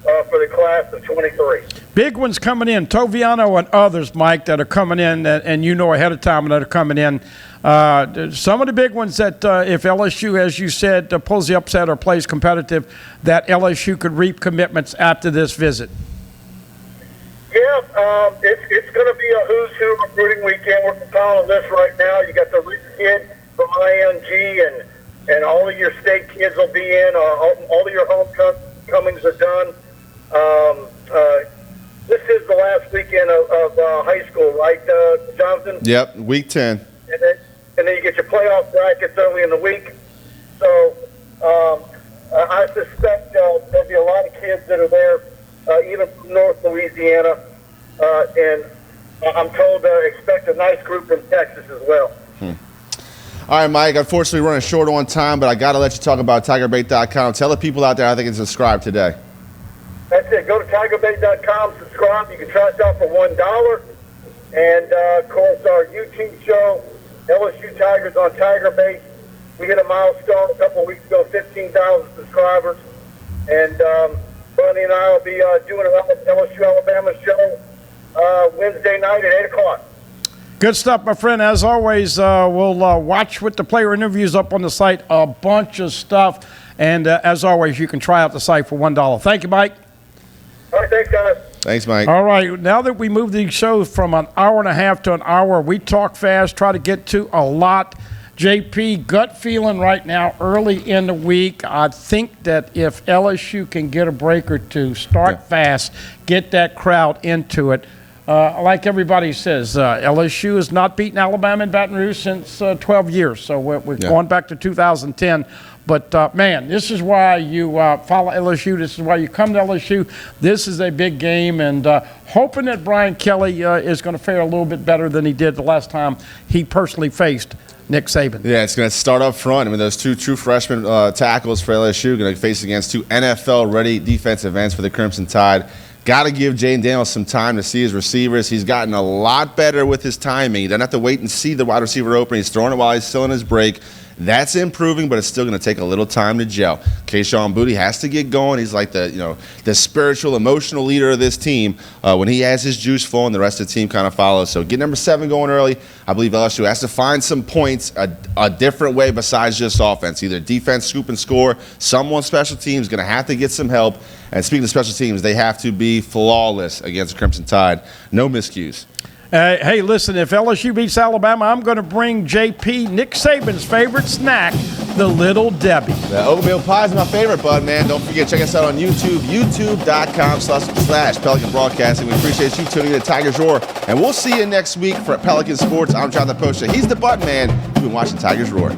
Speaker 9: for the class of 23.
Speaker 3: Big ones coming in, Toviano and others, Mike, that are coming in, and you know ahead of time that are coming in. Some of the big ones that if LSU, as you said, pulls the upset or plays competitive, that LSU could reap commitments after this visit.
Speaker 9: Yeah, it's going to be a who's who recruiting weekend. We're compiling this right now. You got the Reese kid from IMG, and all of your state kids will be in. All of your homecomings are done. This is the last weekend of high school, right, Jonathan?
Speaker 2: Yep, week 10.
Speaker 9: And then you get your playoff brackets early in the week. So I suspect there'll be a lot of kids that are there, even from North Louisiana. And I'm told expect a nice group from Texas as well.
Speaker 2: All right, Mike, unfortunately we're running short on time, but I got to let you talk about TigerBait.com. Tell the people out there how they can subscribe today.
Speaker 9: That's it. Go to TigerBait.com, subscribe. You can try us out for $1. And, of course, our YouTube show, LSU Tigers on TigerBait. We hit a milestone a couple of weeks ago, 15,000 subscribers. And Bunny and I will be doing an LSU Alabama show Wednesday night at 8 o'clock.
Speaker 3: Good stuff, my friend. As always, we'll watch with the player interviews up on the site, a bunch of stuff. And as always, you can try out the site for $1. Thank you, Mike.
Speaker 9: All right, thanks, guys.
Speaker 2: Thanks, Mike.
Speaker 3: All right, now that we moved these shows from an hour and a half to an hour, we talk fast, try to get to a lot. JP, gut feeling right now, early in the week. I think that if LSU can get a break or two, start fast, get that crowd into it. Like everybody says, LSU has not beaten Alabama in Baton Rouge since 12 years, so we're going back to 2010. But, man, this is why you follow LSU. This is why you come to LSU. This is a big game, and hoping that Brian Kelly is going to fare a little bit better than he did the last time he personally faced Nick Saban.
Speaker 2: Yeah, it's going to start up front. I mean, those two true freshman tackles for LSU going to face against two NFL-ready defensive ends for the Crimson Tide. Got to give Jaden Daniels some time to see his receivers. He's gotten a lot better with his timing. He doesn't have to wait and see the wide receiver open. He's throwing it while he's still in his break. That's improving, but it's still going to take a little time to gel. Keyshawn Booty has to get going. He's like the spiritual, emotional leader of this team. When he has his juice flowing, the rest of the team kind of follows. So get number 7 going early. I believe LSU has to find some points a different way besides just offense. Either defense, scoop and score. Someone special teams going to have to get some help. And speaking of special teams, they have to be flawless against Crimson Tide. No miscues.
Speaker 3: Hey, listen, if LSU beats Alabama, I'm going to bring JP Nick Saban's favorite snack, the Little Debbie.
Speaker 2: The oatmeal pie is my favorite, bud, man. Don't forget, check us out on YouTube, youtube.com/Pelican Broadcasting. We appreciate you tuning in to Tigers Roar. And we'll see you next week for Pelican Sports. I'm Jonathan Poche. He's the button man. You've been watching Tigers Roar.